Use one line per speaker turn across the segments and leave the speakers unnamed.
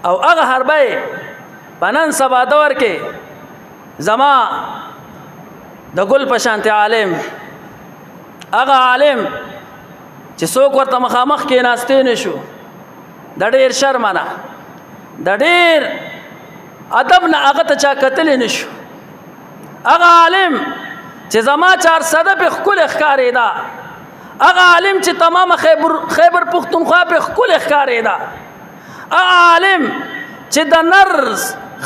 او هغه حربه په نن سبا دور کې زما د ګل په شانتي عالم هغه عالم چې څوک ورته مخامخ کېناستې نه شو د ډېر شرم نه د ډېر ادب نه هغه ته چا کتلی نه شو هغه عالم چې زما 400 په ښکلې ښکارېده هغه عالم چې تمامه خیبر پښتونخوا په ښکلې ښکارېده هغه عالم چې د نر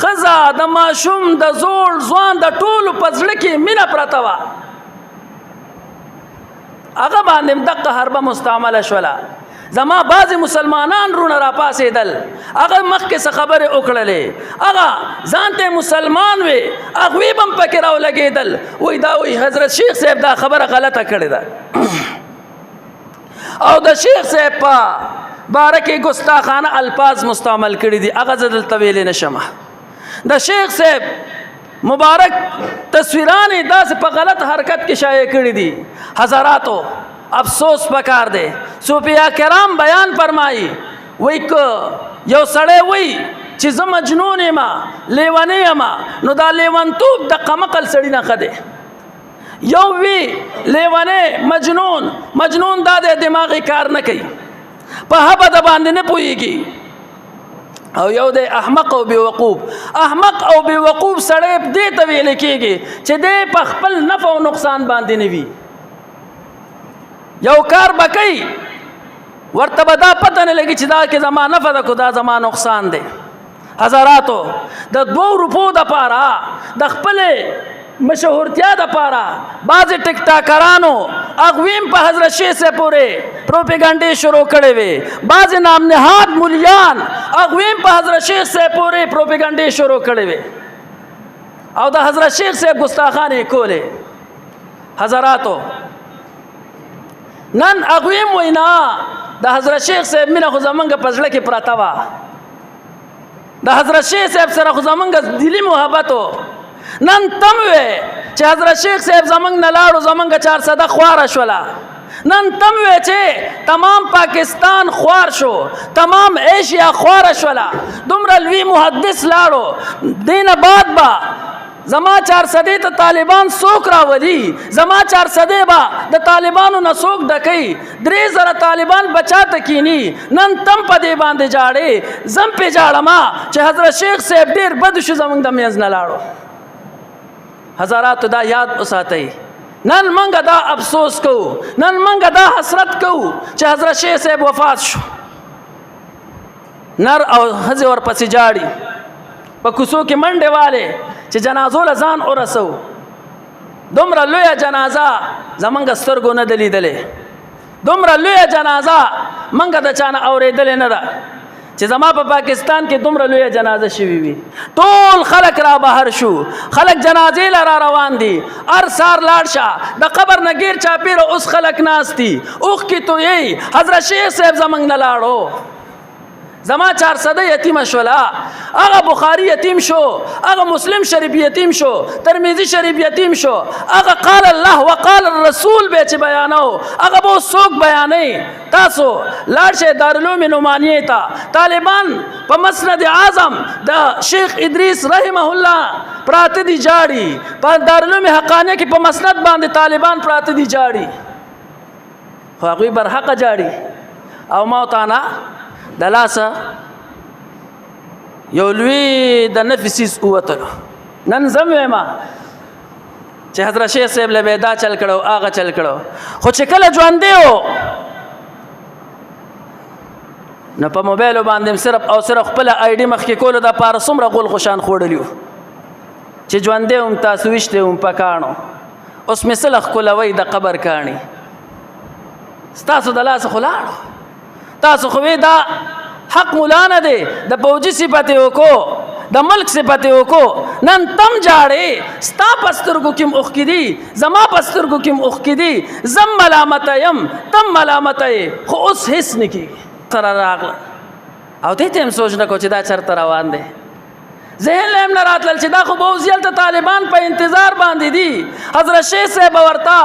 ښځه د ماشوم د زوړ ځوان د ټولو په زړه کې مینه پرته وه هغه باندې دقه حربه مستعمله شوله زما بعضې مسلمانان رونه راپاسېدل هغه مخکې څه خبرې وکړلې هغه ځان ته مسلمان وي هغوی به هم پکې راولګېدل وایي دا وایي حضرت شیخ صاحب دا خبره غلطه کړې ده او د شیخ صاحب په باره کې ګستاخانه الفاظ مستعمل کړي دي هغه زه دلته ویلی نه شمه د شیخ صاحب مبارک تصویران یې داسې په غلط حرکت کې شایع کړي دي حضراتو افسوس پکار دی صوفیا کرام بیان فرمایي وایي که یو سړی وایي چې زه مجنون یم لیونی یم نو دا لیونتوب د قمقل سړي نه ښه دی یو وی لیونی مجنون دا دی دماغي کار نه کوي په هبه د باندې نه پوهېږي او یو دی احمق او بیوقوف احمق او بیوقوف سړی دې ته ویل کېږي چې دی په خپل نفع او نقصان باندې نه وي یو کار به کوي ورته به دا پته نه لګي چې دا کې زما نفع ده که دا زما نقصان دی حضراتو د 2 روپو دپاره د خپلې مشهورتیا دپاره بعضې ټیک ټاکرانو هغوی هم په حضرت شیخ صاحب پورې پروپیګنډې شروع کړې وې بعضې نامنهاد مولیان هغوی هم په حضرت شیخ صاحب پورې پروپیګنډې شروع کړې وې او د حضرت شیخ صاحب ګستاخانې کولې حضراتو نن هغوی هم وایي نه د حضرت شیخ صاحب مینه خو زمونږ په زړه کې پرته وه د حضرت شیخ صاحب سره خو زمونږ دلي محبت و نن تم وې چې حضرت شیخ صاحب زمونږ نه لاړو زمونږ 400 خواره شوله نن تم وې چې تمام پاکستان خوار شو تمام ایشیا خواره شوله دومره لوی محدث لاړو دینه بعد به زما 400 ته طالبان څوک راولي زما 400 به د طالبانو نه څوک ډکوي 3000 طالبان بچا ته کینی نن تم په دې باندې جاړې زم پې جاړما چې حضرت شیخ صاحب ډېر بد شو زمونږ د منځ نه لاړو حضراتو دا یاد وساتئ نن منګه دا افسوس کوو نن منګه دا حسرت کوو چې حضرت شیخ صاحب وفات شو نر او ښځې ورپسې جاړي په کوڅو کې منډې والې چې جنازو له ځان ورسو دومره لویه جنازه زمونږ سترګو نه ده لیدلې دومره لویه جنازه منګه د چا نه اورېدلې نه ده چې زما په پاکستان کې دومره لویه جنازه شوي وي ټول خلک را بهر شو خلک جنازې له را روان دي هر سهار لاړ شه د قبر نه ګیر چاپېره اوس خلک ناست دي اوښکې تویوي حضرت شیخ صاحب زمونږ نه لاړو زما 400 یتیمه شوله هغه بخاري یتیم شو هغه مسلم شریف یتیم شو ترمذی شریف یتیم شو هغه قال الله وقال الرسول به چې بیانو هغه به څوک بیانوي تاسو لاړ شئ دارالعلوم نعمانیې ته طالبان په مسند اعظم د شیخ ادریس رحمه الله پراته دي جاړي په دارالعلوم حقانیه کې په مسند باندې طالبان پراته دي جاړي خو هغوی برحقه جاړي او ما تانا د لاسه یو لوی د نفسیس ووتلو نن زم وایم چې حضرت شیخ صاحب له به دا چل کړو هغه چل کړو خو چې کله ژوندی و نو په موبایل باندې صرف او صرف خپل آی ډي مخکې کولو دپاره څومره غول خوشان خوړلي وو چې ژوندی وم تاسو ویشتی وم په کاڼو اوس مې څه له ښکلوئ د قبر کاڼي ستاسو د لاسه خو لاړو تاسو خو دا حق مولا نه دی د پوجي صفت یې وکړو د ملک صفت یې وکړو نن تم جاړې ستا په سترګو کې م اوښکې دي زما په سترګو کې م اوښکې دي زم ملامته یم تم ملامته یې خو اوس هېڅ نه کېږي سره راغله او دې ته هم سوچ نه کو چې دا چېرته روان دی ذهن له هم نه راتلل چې دا خو به اوس هلته طالبان په انتظار باندې دي حضرت شیخ صاحب ورته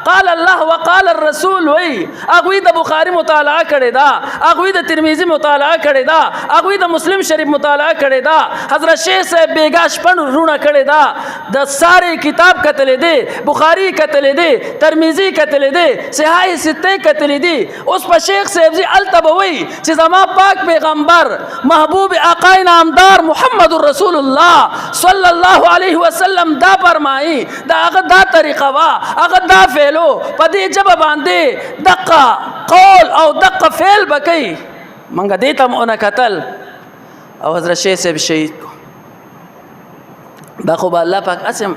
قال الله وقال الرسول وی هغوی د بخاری مطالعه کړې ده، هغوی د ترمذي مطالعه کړې ده، هغوی د مسلم شریف مطالعه کړې ده، حضرت شیخ صاحب بیګا شپږ رونه کړې ده، د سارے کتاب کتلې دي، بخاری کتلې دي، ترمذي کتلې دي، صحاح سته کتلې دي. اوس په شیخ صاحب زی التبوي چې زما پاک پیغمبر محبوب آقا نامدار محمد رسول الله صلی الله علیه وسلم دا فرمایي، دا هغه دا طریقه وا، هغه دا فعلو په دې جبه باندې دقه قول او دقه فعل بکئی. منګه دې ته مونږ کتل او حضرت شیخ صاحب شهید کو. دا خو به الله پاک اسم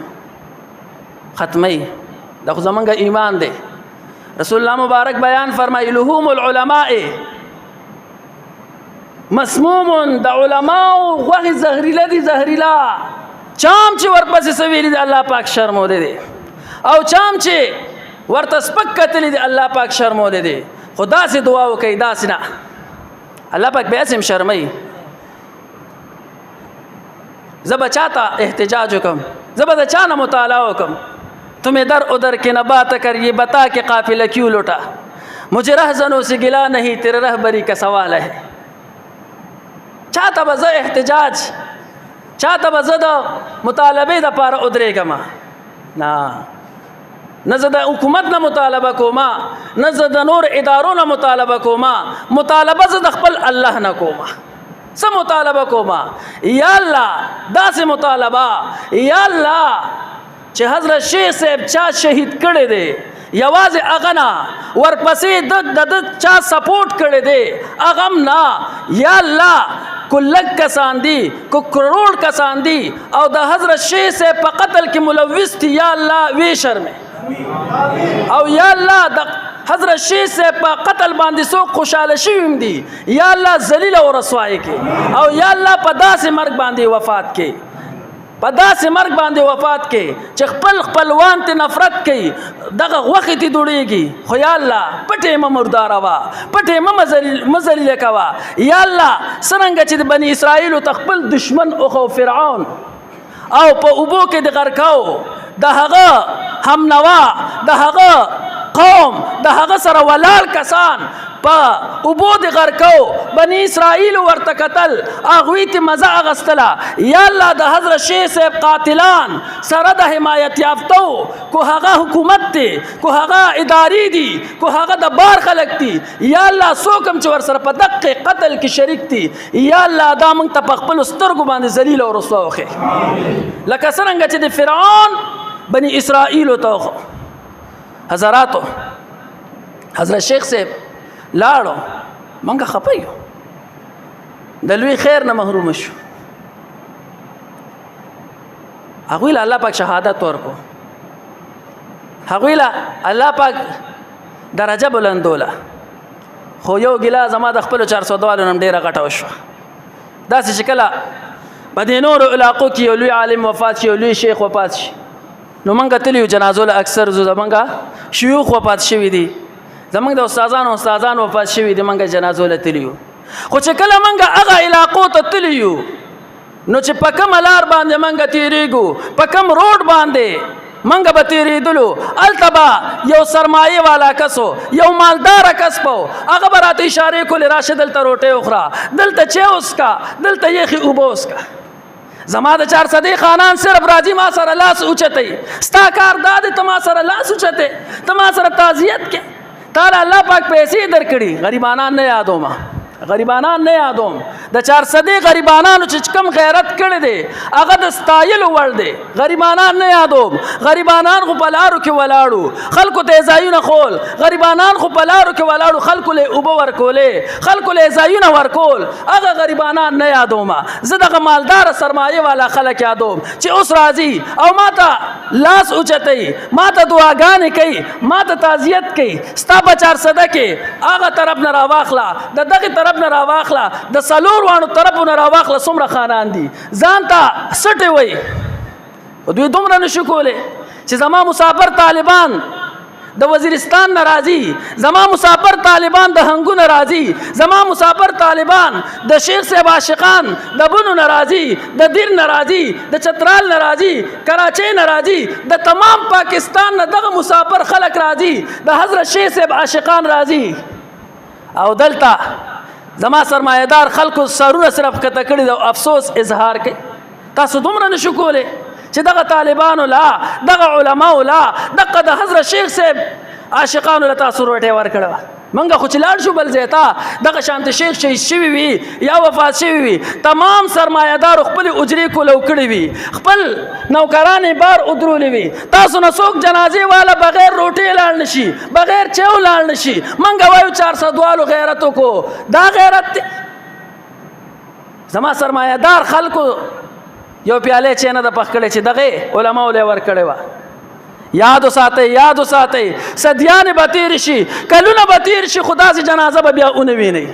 ختمی، دا خو زمونږ ایمان دی. رسول الله مبارک بیان فرمایي لحوم العلماء مسموم، د علماء غوښې زهریله دي، زهریله. چام چې ورپسې سویلی دی الله پاک شرمولی دی، او چام چې ورته سپک کتلی دی الله پاک شرمولی دی. خو داسې دعا وکړئ، داسې نه الله پاک بیا هم شرموي. زه به چا ته احتجاج وکم، زه به د چا نه مطالعه وکم. تمہیں در ادھر کے نہ بات کر یہ بتا کہ قافلہ کیوں لوٹا، مجھے رہزنوں سے گلا نہیں تیرے رہبری کا سوال ہے. چاہتا بزا احتجاج، چاہتا بزا دا مطالبے دا پارا ادرے گما نا، نزد حکومت نہ مطالبہ کوما، نزد نور اداروں نہ مطالبہ کوما، مطالبہ زد خپل اللہ نہ کوما. سب مطالبہ کوما یا اللہ دا سے مطالبہ یا اللہ چې حضرت شیخ صاحب چا شهید کړی دی، یوازې هغه نه ورپسې د چا سپورټ کړی دی هغه هم نه. یا الله کو لږ کسان دي، کو کروڑ کسان دي او د حضرت شیخ صاحب په قتل کې ملوث دي، یا الله وی شرمې. او یا الله د حضرت شیخ صاحب په قتل باندې څوک خوشحاله شوي هم دي، یا الله ذلیل او رسوای کې، او یا الله په داسې مرګ باندې وفات کې، په داسې مرګ باندې وفات کې چې خپل خپلوان ته نفرت کوي، دغه غوښې ته دوړېږي. خو یا الله پټې مه مرداروه، پټې مه ذلیله کوه. یا الله څرنګه چې د بني اسرائیلو ته خپل دشمن اوخو فرعون او په اوبو کې د غرقاو، د هغه همنوا، د هغه قوم، د هغه سره ولاړ کسان په اوبو د غرقاو، بني اسرائیل ورته کتل، هغوی ته مزه اغستله. یا الله د حضرت شیخ صاحب قاتلان سره د حمایت یافتو، کو هغه حکومت دی، کو هغه ادارې دي، کو هغه د بار خلک دي، یا الله څوک هم چې ورسره په دقې قتل کې شریک دي، یا الله دا موږ ته په خپلو سترګو باندې ذلیل او رسوا وښیي. لکه څرنګه چې د فرعون بني اسرائیلو ته حضراتو حضرت شیخ صاحب لاړو، منګه خپه یو، د لوی خیر نه محروم شو. هغوی له الله پاک شهادت ورکو، هغوی له الله پاک درجه بلندوله. خو یو ګیله زما د خپلو 402 والو نه ډېره غټه وشوه. داسې چې کله په دې نورو علاقو کې یو لوی عالم وفات شي، یو لوی شیخ وفات شي، نو منګه تللی یو جنازو له اکثر زمونږه شیوخ وفات شوي دي، زمونږ د استادان وفات شوي دي، منګه جنازو له تللی یو. خو چې کله منګه هغه علاقو ته تللی یو، نو چې په کومه لار باندې منګه تېرېږو، په کوم روډ باندې منګه به تېرېدلو، هلته به یو سرمایه والا کس و، یو مالداره کس به و، هغه به راته اشارې کولې راشه دلته روټۍ وخوره، دلته چای وڅښه، دلته یخې اوبه وڅښه. زما د 400 خانان صرف راځي ما سره لاس اوچتوي، ستا کار دا دی ته ما سره لاس اوچتې، ته ما سره تعزیت کې، تاله الله پاک پیسې درکړي، غریبانان نه یادومه، غریبانان نه یادوم. د 400 غریبانانو چې کم غیرت کړی دی هغه د ستایلو وړ دی، غریبانان نه یادوم. غریبانان خو په لارو کې ولاړو، خلکو ته ځایونه خول، غریبانان خو په لارو کې ولاړو، خلکو له اوبه ورکولې، خلکو له ځایونه ورکول، هغه غریبانان نه یادوم. زه دغه مالدار سرمایه والا خلک یادوم چې اوس راځي او ما ته لاس اوچتوي، ما ته دعاګانې کوي، ما ته تعزیت کوي. ستا په 400 کې هغه طرف نه راواخله، د دغه طرف نه راواخله، د څلور واړو طرفو نه راواخله، څومره خانان دي، ځان ته سټې وایي. دوی دومره نشو کولی چې زما مسافر طالبان د وزیرستان ناراضي، زما مسافر طالبان د هنګو ناراضي، زما مسافر طالبان د شیخ صاحب عاشقان د بنو ناراضي، د دیر ناراضي، د چترال ناراضي، کراچۍ ناراضي، د تمام پاکستان نه دغه مسافر خلک راضي، د حضرت شیخ صاحب عاشقان راضي. او دلته زما سرمایدار خلکو سرونه صرف کته کړي د افسوس اظهار کوي. تاسو دومره نشو کولی چې دغه طالبانو لا دغه علماو لا دغه د حضرت شیخ صاحب عاشقانو له تاسو روټۍ ورکړه. منګه خو چې لاړ شو بل ځای ته دغه شانته شیخ شهید شوي وي یا وفات شوي وي، تمام سرمایهدارو خپلې اجرې کولو کړې وي، خپل نوکرانې بار ادرولې وي. تاسو نه څوک جنازې والا بغیر روټۍ لاړ نه شي، بغیر چیو لاړ نه شي. منګه وایو 400 والو غیرت وکړو، دا غیرت دی. زما سرمایهدار خلکو یو پیاله چینه د پخ کړی چې دغه علماء له ور کړی و. یاد وساتئ، یاد وساتئ، صدیانې به تېرې شي، کلونه به تېر شي، خو داسې جنازه به بیا ونه وینئ.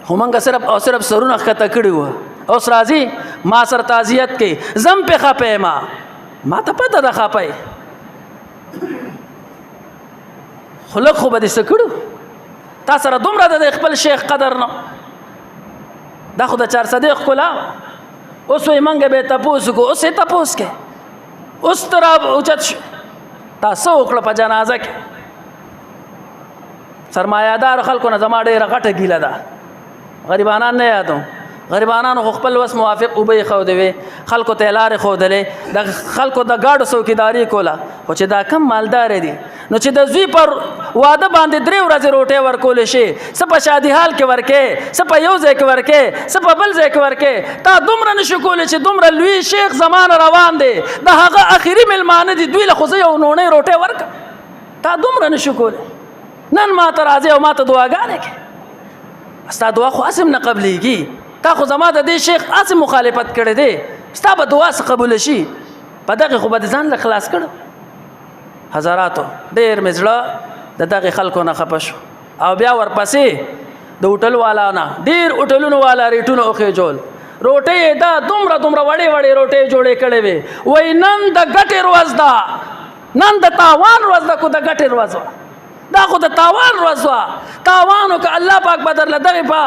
خو موږ صرف او صرف سرونه ښکته کړي وو. اوس راځي ما سره تعزیت کوي، زم پې خفه یم، ما ته پته ده خفه یې، خو لږ خو به دې څه کړو. تا سره دومره د خپل شیخ قدر نه، دا خو د 400 ښکلا وه. اوس وایي منګه به یې تپوس وکړو، اوس یې تپوس کې، اوس ته را اوچت شو، تا څه وکړه په جنازه کې؟ سرمایهدارو خلکو نه زما ډېره غټه ګیله ده. غریبانان نه یادوم، غریبانانو خو خپل وس موافق اوبه یې ښودې وې، خلکو ته یې لارې ښودلې، د خلکو د ګاډو څوکیداري کوله. خو چې دا کم مالدار دي نو چې د زوی پر واده باندې 3 ورځې روټۍ ورکولی شي، څه په شادي حال کې ورکې، څه په یو ځای کې ورکې، څه په بل ځای کې ورکې. تا دومره نشو کولی چې دومره لوی شیخ زمانه روان دی، د هغه اخري میلمانه دي، دوی له خو زه یو نوڼۍ روټۍ ورکړم. تا دومره نشو کولی. نن ما ته راځې او ما ته دعاګانې کوې. ستا دعا خو هسې نه قبلېږي. تا خو زما د دې شیخ هسې مخالفت کړی دی، ستا به دعا څه قبوله شي؟ په دغې خو به د ځان له خلاص کړو. حضراتو ډېر مې زړه د دغې خلکو نه خفه شو. او بیا ورپسې د هوټل والا نه ډېر هوټلونو والا ریټونه وخېجول. روټۍ یې دا دومره دومره وړې وړې روټۍ جوړې کړې وې. وایي نن د ګټې ورځ ده، نن د تاوان ورځ ده، کو د ګټې ورځ وه، دا خو د تاوان ورځ وه. تاوان وکړه الله پاک به درله دغې په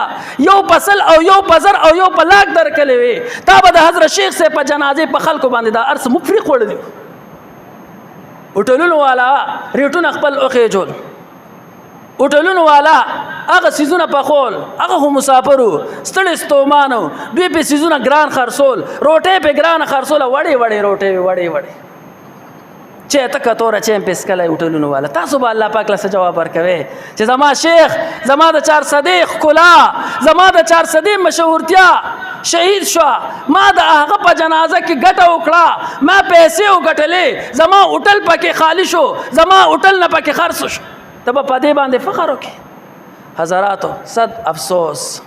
یو په 100 او یو په 1000 او یو په 100 درکړې وې. تا به د حضرت شیخ صاحب په جنازې په خلکو باندې دا ارس مفرق وړلي. هوټلونو والا ریټونه خپل وخېجول، هوټلونو والا هغه څیزونه پخول، هغه خو مسافرو ستړي ستومانو، دوی پې څیزونه ګران خرڅول، روټۍ پې ګرانه خرڅوله، وړې وړې روټۍ وې، وړې وړې چې ته کتوره چې هم پیسکلی هوټلونو والا. تاسو به الله پاک له څه جواب ورکوئ چې زما شیخ، زما د 400 ښکلا، زما د 400 مشهورتیا شهید شوه، ما د هغه په جنازه کې ګټه وکړه، ما پیسې وګټلې، زما هوټل پکې خالی شو، زما هوټل نه پکې خرڅ شو، ته به په دې باندې فخر وکړې. حضراتو صد افسوس،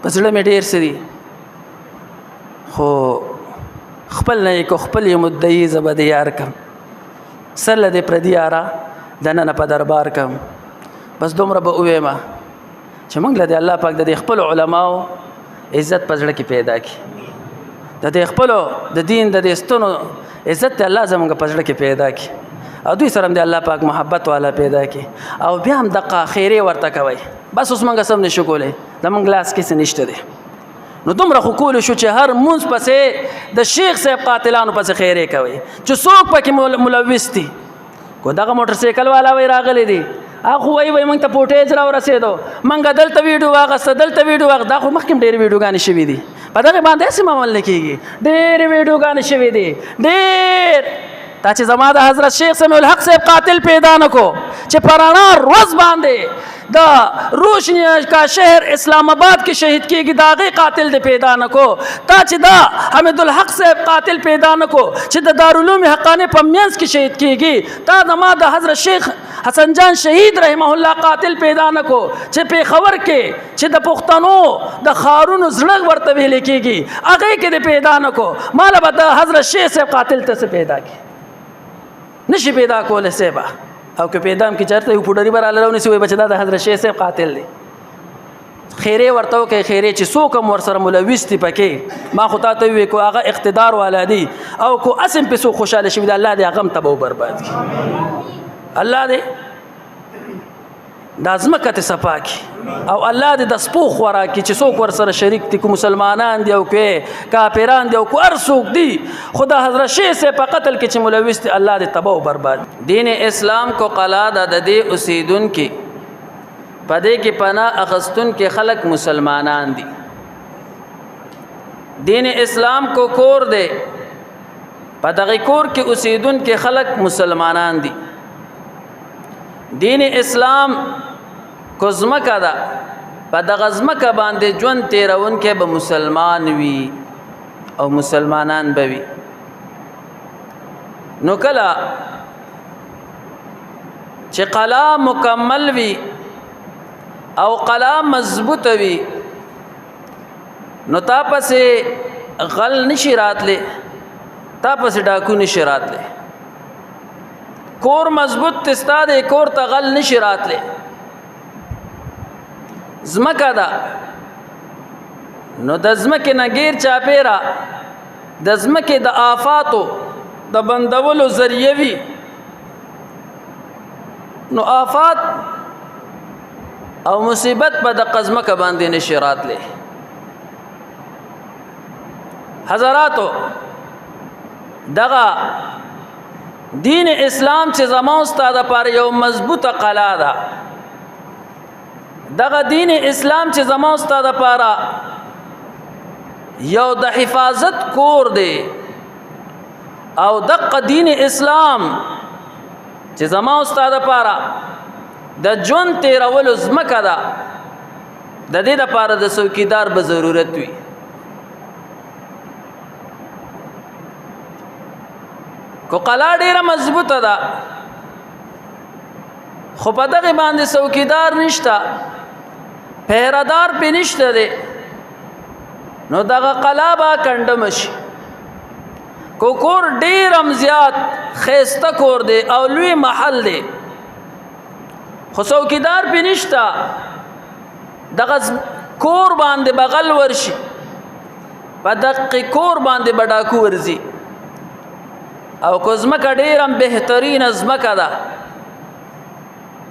په زړه مې ډېر څه دي، خو خپل نه یې کو خپل یې مدعي زه به د یار کم، سر له دې پردي یاره دننه په دربار کم. بس دومره به وویمه چې موږ له د الله پاک د دې خپلو علماو عزت په زړه کې پیدا کړي، د دې خپلو د دین د دې ستنو عزت ته الله زموږ په زړه کې پیدا کړي، او دوی سره هم د الله پاک محبت والا پیدا کړي، او بیا هم دقه خیرې ورته کوئ. بس اوس موږ سم نشو کولی، زموږ لاس کې څه نشته دی. نو دومره خو کولی شو چې هر مونځ پسې د شیخ صاحب قاتلانو پسې خیرې کوئ چې څوک پکې ملوث دي. کو دغه موټر سایکل والا وایي راغلی دی، هغه وایي موږ ته فوټیج راورسېدو، موږ دلته ویډیو واخیسته، دلته ویډیو واخیسته. دا خو مخکې هم ډېرې ویډیوګانې شوي دي، په دغې باندې هسې عمل نه کېږي، ډېرې ویډیوګانې شوي دي، ډېر. دا چې زما د حضرت شیخ سمیع الحق صاحب قاتل پیدا نه کو چې په رڼا ورځ باندې د روشنی کا شهر اسلام آباد کې شهید کېږي، د هغې قاتل دې پیدا نه کو. تا چې دا حمید الحق صاحب قاتل پیدا نه کو چې د دارالعلوم حقانې په منځ کې شهید کېږي. تا زما د حضرت شیخ حسن جان شهید رحمه الله قاتل پیدا نه کو چې پېښور کې چې د پښتنو د ښارونو زړه ورته ویلې کېږي، هغې کې دې پیدا نه کو. ماله به د حضرت شیخ صاحب قاتل ته څه پیدا کړي؟ نشي پیدا کولی صاحبه. او که پیدا هم کې چېرته یو پوډري به راله راونیسي وایي به چې دا د حضرت شیخ صاحب قاتل دی. خیره ورته وکړي خیره چې څوک هم ورسره ملوث دي پکې ما خو تا ته ووایي کو هغه اقتدار والا دي او کو اسم پې څوک خوشحاله شوي دي الله دې هغه هم تباه و برباد کړي الله دې دا ځمکه ته صفا کړي او الله دې د سپو خورا کړي چې څوک ورسره شریک دي کو مسلمانان دي او که کافران دي او کو هر څوک دي خو د حضرت شیخ صاحب په قتل کې چې ملوث دي الله دې تباه و برباد دین اسلام کو قلا د دې اوسیدونکي پدې کې پناه اخستون کې خلق مسلمانان دي دین اسلام کو کور دے پدغه کور کې اوسیدون کې خلق مسلمانان دي دین اسلام کو زمکه ده پدغه زمکه باندې ژوند تیرون کې به مسلمان وي او مسلمانان به وي نو کله چې قلا مکمل وي او قلا مضبوط وي نو تا پسې غل نشي راتلې تا پسې ډاکو نشي راتلې کور مضبوط تستا دې کور ته غل نشي راتلې زمکه ده نو د زمکې نه غیر چاپیرا د زمکې د آفاتو د بندولو ذریعہ وي نو آفات او مصیبت په د قزمکه باندې نشي راتلې حضراتو دغه دین اسلام چې زموږ استاد پر یو مضبوطه قلا ده دغه دین اسلام چې زموږ استاد پر یو د حفاظت کور دی او دغه دین اسلام چې زموږ استاد پر د ژوند تیرولو ځمکه ده د دې لپاره د څوکیدار به ضرورت وي کو قلا ډیره مضبوطه ده خو په دغه باندې څوکیدار نشته پهرهدار پې نشته دی نو دغه قلا به کنډم شي کو کور ډیر هم زیات ښایسته کور دی او لوی محل دی خو څوکیدار پې نشته دغه کور باندې بغل ورشي په دقې کور باندې به ډاکو ورځي او کو ځمکه ډېر هم بهترینه ځمکه ده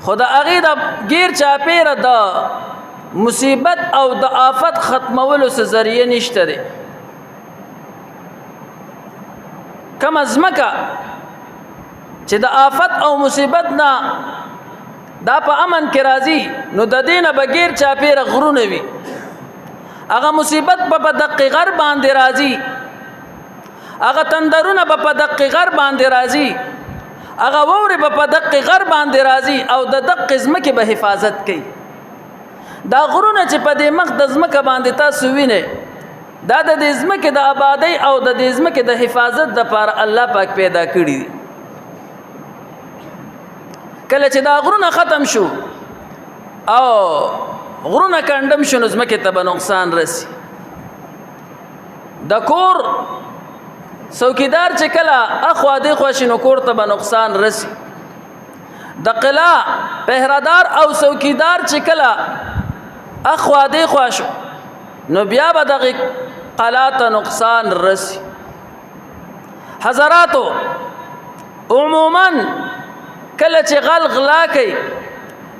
خو د هغې د غیر چاپیره د مصیبت او د آفت ختمولو څه ذریعه نشته دی کومه ځمکه چې د آفت او مصیبت نه دا په امن کې راځي نو د دې نه به غیر چاپیره غرونه وي هغه مصیبت په دقې غر باندې راځي هغه تندرونه په دقې غر باندې راځي هغه ووري په دقې غر باندې راځي او د دقې ځمکې به حفاظت کوي دا غرونه چې په دې مخ د ځمکه باندې تاسو وینئ دا د دې ځمکې د آبادۍ او د دې ځمکې د حفاظت دپاره الله پاک پیدا کړي دي کله چې دا غرونه ختم شو او غرونه کنډم شو نو ځمکې ته به نقصان رسي د کور څوکیدار چې کله اخوا دېخوا شي نو کور ته به نقصان رسي د قلا پهرهدار او څوکیدار چې کله اخوا دېخوا شو نو بیا به دغې قلا ته نقصان رسي حضراتو عموما کله چې غل غلا کوي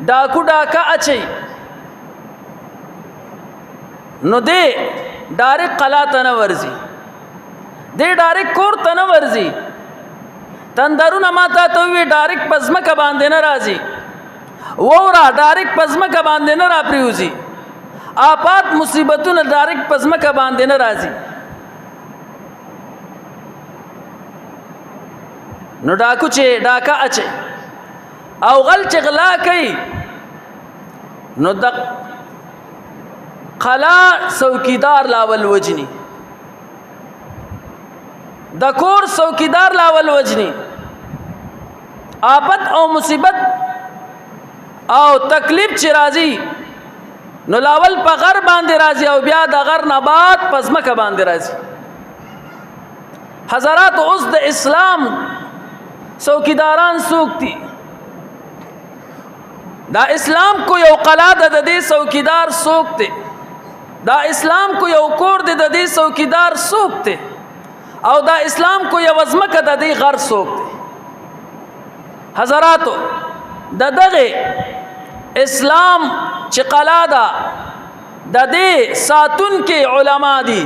ډاکو ډاکه اچي نو دې ډایرکټ قلا ته نه ورځي دې ډایرکټ کور ته نه ورځي تندرونه ما ته وي ډایرکټ په ځمکه باندې نه راځي ووره ډایرکټ په ځمکه باندې نه راپریوځي آفات مصیبتونه ډایرکټ په ځمکه باندې نه راځي نو ډاکو چې ډاکه اچي او غل چې غلا کوي نو د قلا څوکیدار لاول وجني د کور څوکیدار لاول وجني آفت او مصیبت او تکلیف چې راځي نو لاول په غر باندې راځي او بیا د غر نه بعد په ځمکه باندې راځي حضرات اوس د اسلام څوکیداران څوک دي دا اسلام کو یو قلعه ده د دې څوکیدار څوک دی دا اسلام کو یو کور دی د دې څوکیدار څوک دی او دا اسلام کو یو ځمکه د دې غر څوک دی حضراتو د دغه اسلام چې قلعه ده د دې ساتونکي علما دي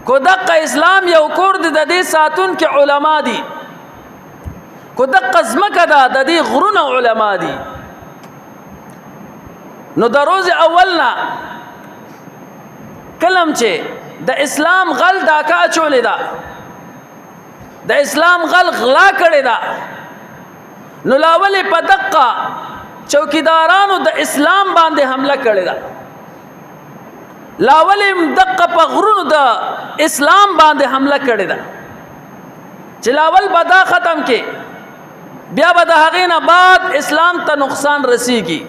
کو دغه اسلام یو کور دی د دې ساتونکي علما دي کو دغه ځمکه ده د دې غرونه علما دي نو د روز اولنا کلم چې د اسلام غل دا کا چولې ده د اسلام غل غلا کړې ده نو لاولې په دقه چوکیدارانو د اسلام باندې حمله کړې ده لاولې دقه په غرونو د اسلام باندې حمله کړې ده چې لاول به دا ختم کې بیا به د هغې نه بعد اسلام ته نقصان رسیږي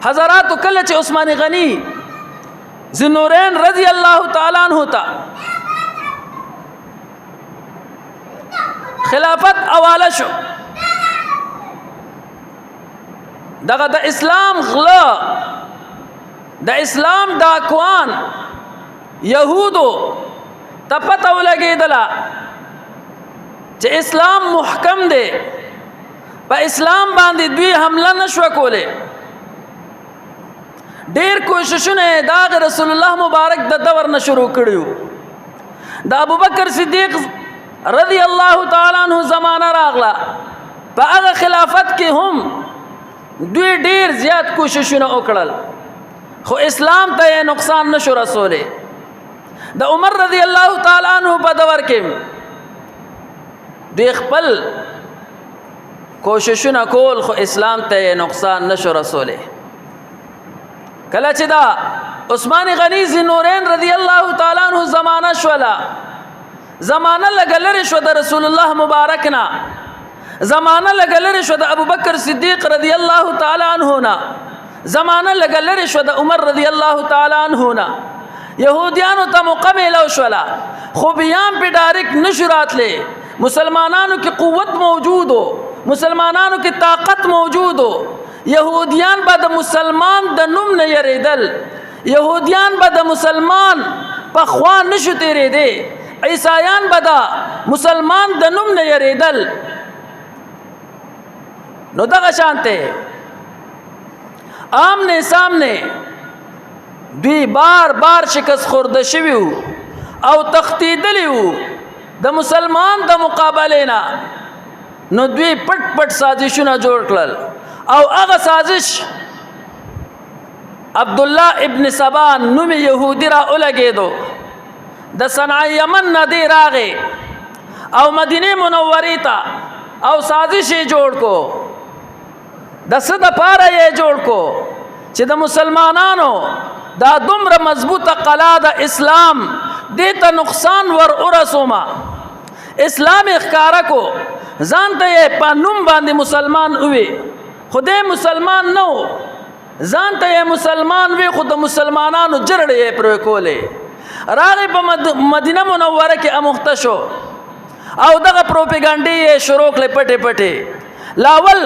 حضراتو کله چې عثمان غنی ذوالنورین رضی الله تعالی عنہ ته خلافت حواله شو دغه د اسلام غلا د اسلام ډاکوان یهودو ته پته ولګېدله چې اسلام محکم دی په اسلام باندې دوی حمله نشوه کولی ډیر کوششونه داغ رسول الله مبارک د دور نه شروع کړیو د ابوبکر صدیق رضی الله تعالی عنہ زمانہ راغله په هغه خلافت کې هم دوی ډیر زیات کوششونه وکړل خو اسلام ته نقصان نشو رسوله د عمر رضی الله تعالی عنہ په دور کې دوی خپل کوششونه کول خو اسلام ته نقصان نشو رسوله کله چې دا عثمان غنی ذوالنورین رضی الله تعالی عنہ زمانہ شولا زمانہ لګلره شو د رسول الله مبارک نا زمانہ لګلره شو د ابوبکر صدیق رضی الله تعالی عنہ نا زمانہ لګلره شو د عمر رضی الله تعالی عنہ نا يهوديانو ته مقابله شولا خو بیان په ډایرک نشرات له مسلمانانو کې قوت موجود ہو مسلمانانو کې طاقت موجود ہو یهودیان به د مسلمان د نوم نه یریدل یهودیان به د مسلمان په خوا نشو تیریدي عیسایان به د مسلمان د نوم نه یریدل نو دغه شانته آمنے سامنے دوی بار بار شکست خورده شوی او تختیدلی وو د مسلمان د مقابله نه نو دوی پټ پټ سازشونه جوړ کړل او هغه سازش عبد الله ابن سبا نوم يهودي را ولګېدو د صنعاء یمن نه دی راغی او مدینه منورې ته او سازش جوړ کو د څه دپاره یې جوړ کو چې د مسلمانانو دا دومره مضبوطه قلعه د اسلام دې ته نقصان ور ورسوما اسلام اخکارا کو ځان ته یې په نوم باندې مسلمان وي خدای مسلمان نو ځان ته یې مسلمان وي خو د مسلمانانو جرړې یې پرې کولې راغی په مدینه منوره کې اموخته شو او دغه پروپاګاندا یې شروع کړې پټې پټې لاول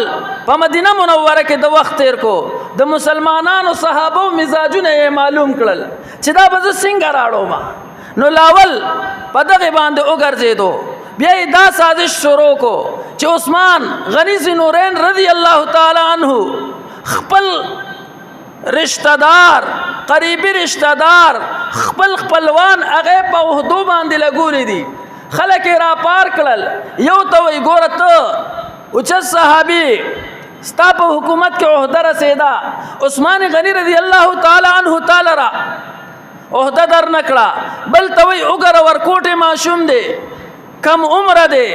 په مدینه منوره کې د وخت تیر کو د مسلمانانو صحابو مزاجونه یې معلوم کړل چې دا به څنګه راړو ما نو لاول په دغه باندې وګرځېدو بیا دا سازش شروع کو چې عثمان غنی ذوالنورین رضی الله تعالی عنہ خپل رشتہ دار قریبی رشتہ دار خپل خپلوان هغه په عہدو باندې لګولې دي خلک را پار کړل یو ته وی ګوره ته اوچ صحابي ستا په حکومت کې عہده رسیدا عثمان غنی رضی الله تعالی عنہ تعالی را عہده در نکړه بل ته وی وګوره ورکوټه معصوم دی کم عمر دی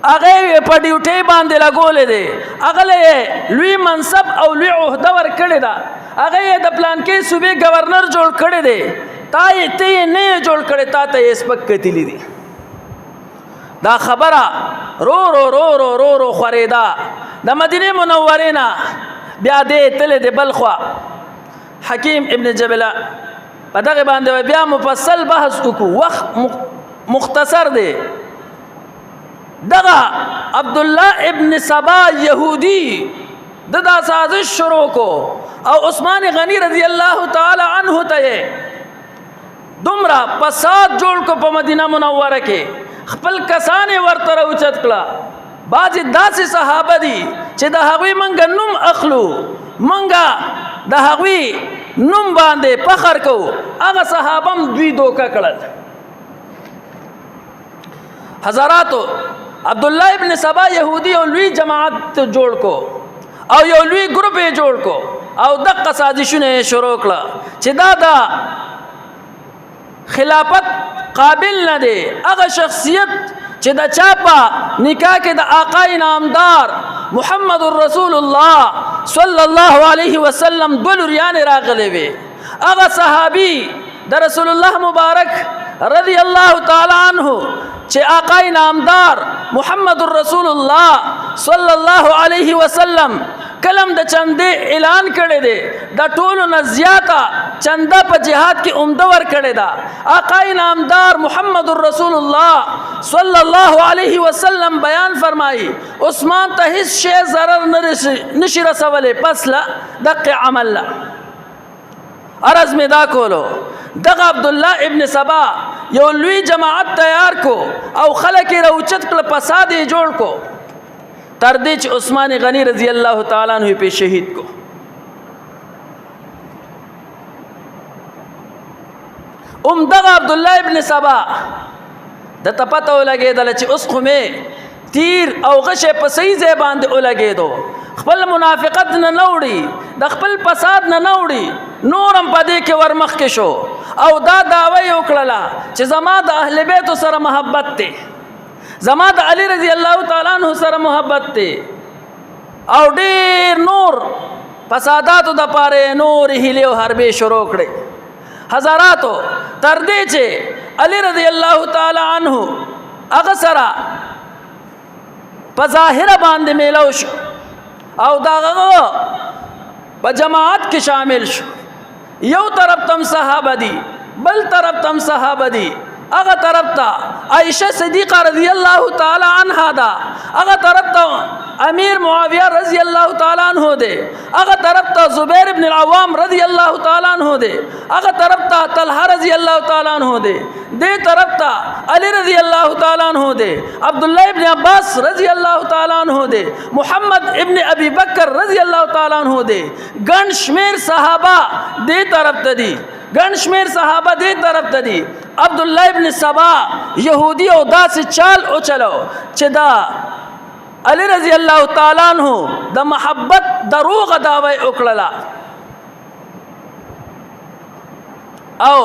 هغه په ډیوټي باندې لګولې دی هغه لوی منصب او لوی عہده ور کړی دا هغه د پلان کې صوبې گورنر جوړ کړی دی تا یې ته نه جوړ کړی تا ته یې سپک کتلی دی دا خبره رو رو رو رو رو رو خریدا د مدینه منورې نه بیا دې تل د بلخوا حکیم ابن جبله په دغه باندې بیا مفصل بحث وکړو وخت مختصر دی دغه عبدالله ابن سبا یهودی دا سازش شروع کو او عثمان غنی رضی الله تعالی عنہ ته دومره فساد جوړ کو په مدینه منوره کې خپل کسان ورته اوچت کړه بعض داسې صحابه دي چې د هغوی منګه نوم اخلو منګه د هغوی نوم باندې فخر کو هغه صحابه هم دوی دوکه کړل حضراتو عبدالله ابن سبا یهودی او لوی جماعت جوړ کو او یو لوی گروپ جوړ کو او دغه سازشونه شروع کړه چې دا خلافت قابل نه دی هغه شخصیت چې د چاپا نکاح کې د آقا نامدار محمد رسول الله صلی الله علیه وسلم دلریان راغلی وي هغه صحابي د رسول الله مبارک رضی الله تعالی عنہ چې آقا نامدار محمد رسول الله صلی الله علیه وسلم کلم د چندې اعلان کړی دی د ټولو نه زیاته چنده په جهاد کې عمده ور کړی دا آقا نامدار محمد رسول الله صلی الله علیه وسلم بیان فرمایي عثمان ته هیڅ شی ضرر نشي رسولی پس له دقه عمل له عرض می دا کولو دغه عبدالله ابن سبا یو لوی جماعت تیار کو او خلک یې راوچت کړه فساد یې جوړ کو تر دې چې عثمان غنی رضی الله تعالی عنہ په شهید کو دغه عبدالله ابن سبا د تپته ولګېدل چې اوس خو مې تیر او غشه په صحیح ځای باندې ولګېدو خپل منافقت نه نوړي د خپل فساد نه نوړي نورم پدې کې ورمخ کې شو او دا دعوی وکړه چې زما د اهل بیت سره محبت ته زما د علی رضی الله تعالی عنہ سره محبت ته او ډیر نور فساداتو د پاره نور هیله او حربې شروع کړي حضراتو تر دې چې علی رضی الله تعالی عنہ هغه سره په ظاهر باندې میلاو شو او داغه په جماعت کې شامل شو یو طرف تم صحابه دي بل طرف تم صحابه دي هغه طرف ته عائشه صدیقه رضی الله تعالی عنها دا هغه طرف ته امیر معاویه رضی الله تعالی عنہ دے هغه طرف ته زبیر ابن العوام رضی الله تعالی عنہ دے هغه طرف ته طلحه رضی الله تعالی عنہ دے دې طرف ته علی رضی الله تعالی عنہ دے عبدالله ابن عباس رضی الله تعالی عنہ دے محمد ابن ابی بکر رضی الله تعالی عنہ دے ګڼ شمیر صحابه دې طرف ته دي ګڼ شمیر صحابه دې طرف ته دي عبدالله ابن سبا یهودی او داسې چال او چلو چې دا علی رضی الله تعالی عنہ د محبت دروغ دعوی وکړه او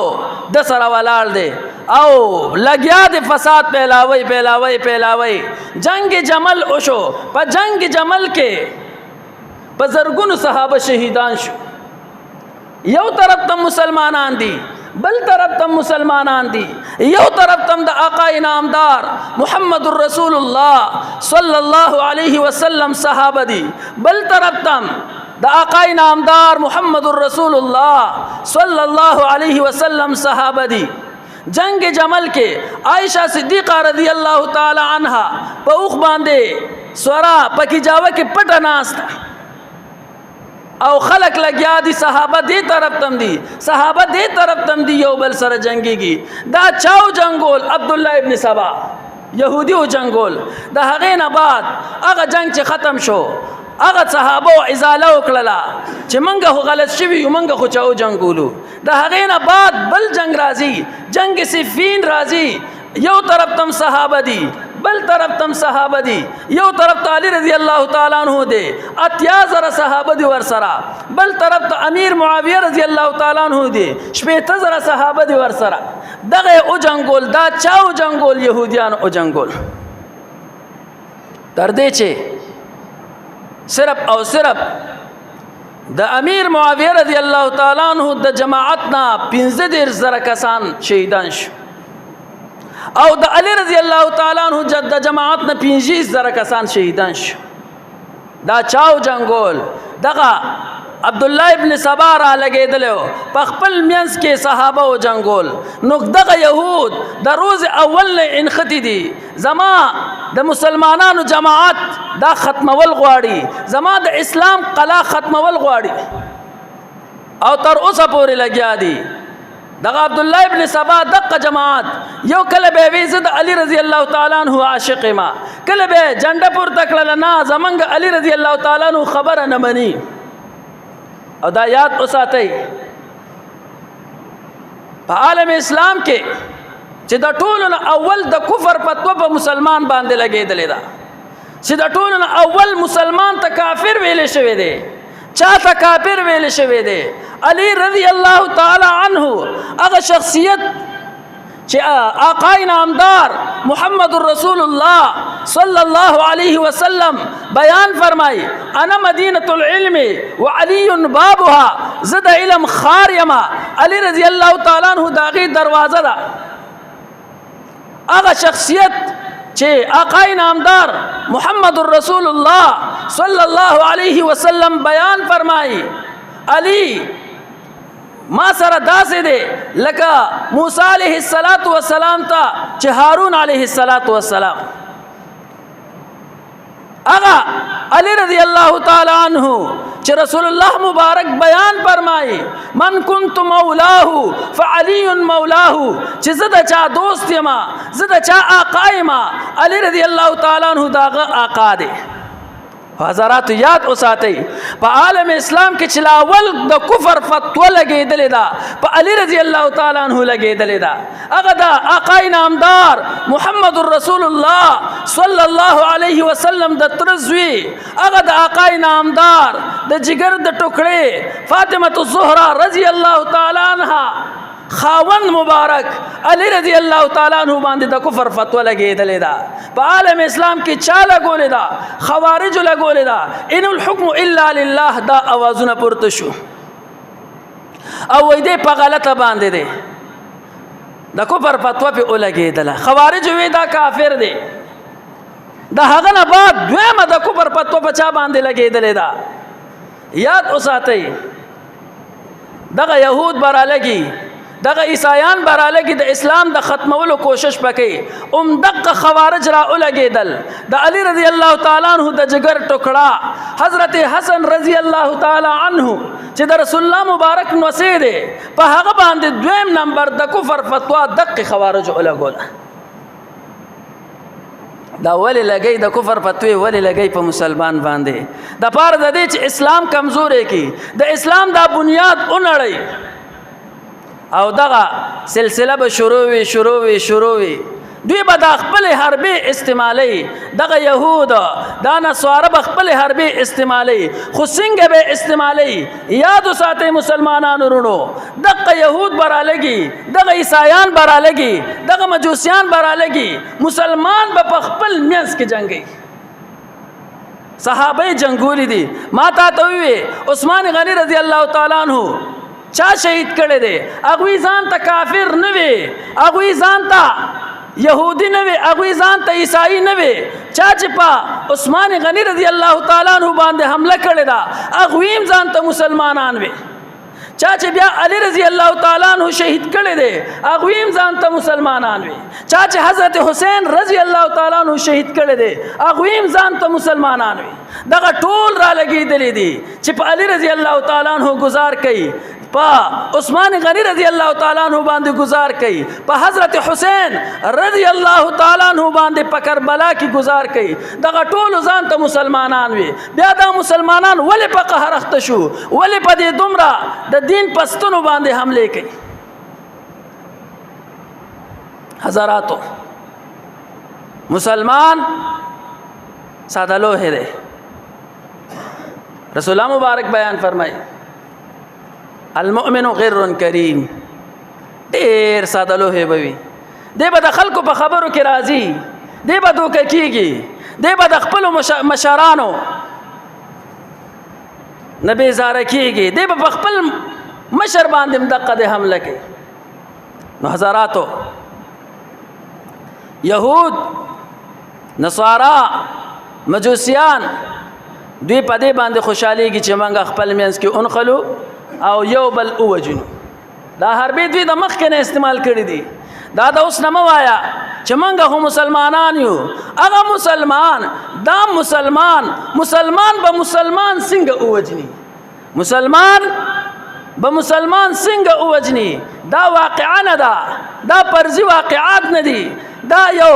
د سره ولاړ دی او لګیا د فساد پیلاوي جنگ جمل وشو په جنگ جمل کې په زرګونو صحابه شهیدان شو یو طرف ته مسلمانان دي بل طرف تم مسلمانان دي یو طرف تم د آقا نامدار محمد رسول الله صلی الله علیه وسلم صحابه دي بل طرف تم د آقا نامدار محمد رسول الله صلی الله علیه وسلم صحابه دي جنگ جمل کې عائشہ صدیقہ رضی الله تعالی عنها په اوخ باندې سورا پکې جاوه کې پټه ناست او خلق لګیا دي صحابه دې طرف تم دي صحابه دې طرف تم دي یو بل سره جنگيږي دا چاو جنگول عبدالله ابن سبا يهودي او جنگول د هغه نه بعد هغه جنگ چې ختم شو هغه صحابه ازاله وکړه چې منګه غلط شوی منګه خو چاو جنگولو د هغه نه بعد بل جنگ راځي جنگ صفین راځي یو طرف تم صحابه دي بل طرف تم صحابه دي یو طرف ته علی رضی الله تعالی عنہ دي اتیا زره صحابه دي ور سره بل طرف ته امیر معاویه رضی الله تعالی عنہ دي شپږ زره صحابه دي ور سره دغه او جنگول دا چاو جنگول يهوديان او جنگول تر دې چې صرف او صرف د امیر معاویه رضی الله تعالی عنہ د جماعتنا 15 زره کسان شهیدان شو او د علی رضی الله تعالی عنہ د جماعت نه 25 زره کسان شهیدان شو دا چاو جنگول دغه عبدالله ابن سبا را لګیدلو په خپل منځ کې صحابه او جنگول نو دغه يهود د روز اول نه انختی دي زما د مسلمانانو جماعت دا ختمول غواړي زما د اسلام قلا ختمول غواړي او تر اوسه پورې لګیا دي دغه عبد الله ابن سبا دغه جماعت یو کله به وی زد علی رضی الله تعالی عنہ عاشق ما کله به جنډه پور تکړه نه زمنګ علی رضی الله تعالی عنہ خبره نه مني او دا یاد اوساتئ په عالم اسلام کې چې د ټولو اول د کفر فتوا په مسلمان باندې لګېدلې ده چې د ټولو اول مسلمان ته کافر ویل شوی دی چاته کافر ویل شوی دی علی رضی الله تعالی عنہ هغه شخصیت چې آقا نامدار محمد رسول الله صلی الله علیه وسلم بیان فرمای انا مدینه العلم وعلی بابها زد علم خارما علی رضی الله تعالی عنہ داغي دروازه ده هغه شخصیت چې آقا نامدار محمد رسول الله صلی الله علیه وسلم بیان فرمای علی ما سره داسې دی لکه موسی علیه السلام ته چې هارون علیه السلام هغه علی رضی الله تعالی عنہ چې رسول الله مبارک بیان فرمایي من كنت مولاه فعلی مولاه چې زه د چا دوست یم زه د چا آقا یم علی رضی الله تعالی عنہ داغه آقا دی حضرات یاد اوساتئ په عالم اسلام کې چې لاول د کفر فتوا لګېدلې ده په علی رضی الله تعالی عنہ لګېدلې ده هغه د آقا نامدار محمد رسول الله صلی الله علیه وسلم د ترزوی هغه د آقا نامدار د جگر د ټوکړې فاطمه الزهرا رضی الله تعالی عنها خاون مبارک علی رضی الله تعالی عنہ باندې د کفر فتوا لګېدلې ده په عالم اسلام کې چا لګولې ده خوارج لګولې ده ان الحكم الا لله دا اوازونه پورته شو او وې دې په غلطه باندې ده د کفر فتوا په لګېدله خوارج وې دا کافر دی د هغه نه بعد دویمه د کفر فتوا په چا باندې لګېدلې ده یاد اوساتئ دغه يهود برالګي دغه عیسایان برالګي د اسلام د ختمولو کوشش پکې دغه خوارج را ولګېدل د علی رضی الله تعالی عنہ د جگر ټوکړه حضرت حسن رضی الله تعالی عنہ چې د رسول الله مبارک نوسی دی په هغه باندې دویم نمبر د کفر فتوا دغه خوارج ولګول دا ولې لګي د کفر فتوی ولې لګي په مسلمان باندې د پاره د دې چې اسلام کمزورې کی د اسلام دا بنیاد اونړی او دغه سلسله به شروع وي دوی به د خپل حربي استعمالي دغه يهود دا نصارا به خپل حربي استعمالي خو څنګه به استعمالي یاد وساتئ مسلمانانو ورونو دغه يهود برالګي دغه عیسایان برالګي دغه مجوسیان برالګي مسلمان به خپل میانس کې جنگي صحابه جنگولي دي ما ته وی عثمان غنی رضی الله تعالی عنہ چا شهید کړي دي اغوی ځان ته کافر نه وي اغوی ځان ته يهودي نه وي اغوی ځان ته عیسائی نه وي چا چې په عثمان غنی رضی الله تعالی عنہ باندې حمله کړي دا اغوی ځان ته مسلمانان وي چا چې بیا علی رضی الله تعالی عنہ شهید کړي دي اغوی ځان ته مسلمانان وي چا چې حضرت حسین رضی الله تعالی عنہ شهید کړي دي اغوی ځان ته مسلمانان وي دغه ټول را لګېدلې دي چې په علی رضی الله تعالی عنہ گزار کوي په عثمان غنی رضی الله تعالی عنہ باندې گزار کوي په حضرت حسین رضی الله تعالی عنہ باندې په کربلا کې گزار کوي دغه ټول ځان ته مسلمانان وي بیا دا مسلمانان ولې په قهر اخته شو ولې په دې دومره د دین پستونو باندې حمله کوي حضراتو مسلمان ساده لوح دی رسول الله مبارک بیان فرمایي المؤمن غر کریم ډیر ساده لوح بوي دی به د خلکو په خبرو کې راځي دی به دوکه کیږي دی به د خپل مشرانو نه بیزاره کیږي دی به په خپل مشر باندې دقه د حمله کوي نو حضراتو یهود نصارا مجوسیان دوی په دې باندې خوشاليږي چې موږ خپل مینس کې انخلو او یو بل اوجنو دا حربي دوی د مخ کې نه استعمال کړی دي دا د اوس نه موایا چې چې منګه خو مسلمانان یو هغه مسلمان دا مسلمان به مسلمان څنګه ووجني مسلمان به مسلمان څنګه ووجني دا واقعا نه ده دا فرضي واقعات نه دي دا یو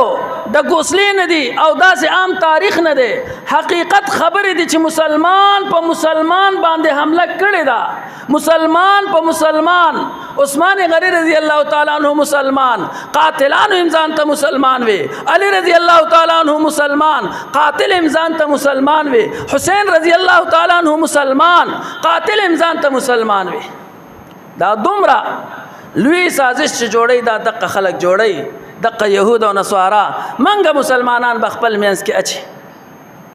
د ګوسلې نه دي او داسې عام تاریخ نه دی حقیقت خبرې دي چې مسلمان په مسلمان باندې حمله کړې ده مسلمان په مسلمان عثمان غنی رضی الله تعالی عنہ مسلمان قاتلانو امزان ته مسلمان وي علی رضی الله تعالی عنہ مسلمان قاتل امزان ته مسلمان وي حسین رضی الله تعالی عنہ مسلمان قاتل امزان ته مسلمان وي دا دومره لوی سازش چې جوړی دا دغه خلک جوړی دغه يهود او نصارا منګه مسلمانان بخپل مینس کې اچي